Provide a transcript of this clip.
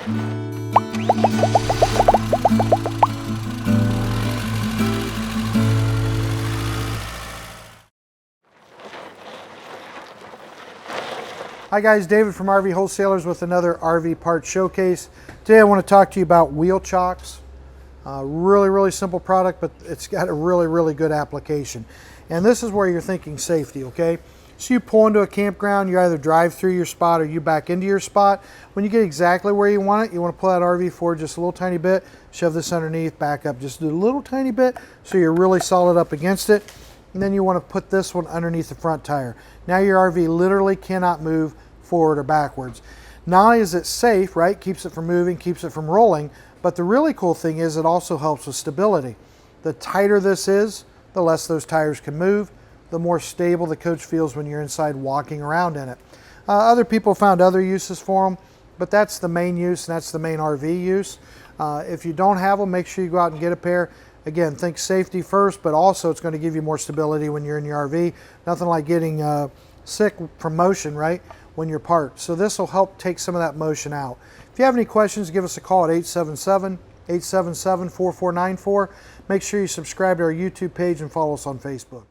Hi guys, David from RV Wholesalers with another RV part showcase. Today I want to talk to you about wheel chocks. Really simple product, but it's got a really good application. And this is where you're thinking safety, okay? So you pull into a campground, you either drive through your spot or you back into your spot. When you get exactly where you want it, you want to pull that RV forward just a little tiny bit, shove this underneath, back up just a little tiny bit so you're really solid up against it. And then you want to put this one underneath the front tire. Now your RV literally cannot move forward or backwards. Not only is it safe, right, keeps it from moving, keeps it from rolling, but the really cool thing is it also helps with stability. The tighter this is, the less those tires can move, the more stable the coach feels when you're inside walking around in it. Other people found other uses for them, but that's the main use and that's the main RV use. If you don't have them, make sure you go out and get a pair. Again, think safety first, but also it's going to give you more stability when you're in your RV. Nothing like getting sick from motion, right, when you're parked. So this will help take some of that motion out. If you have any questions, give us a call at 877-877-4494. Make sure you subscribe to our YouTube page and follow us on Facebook.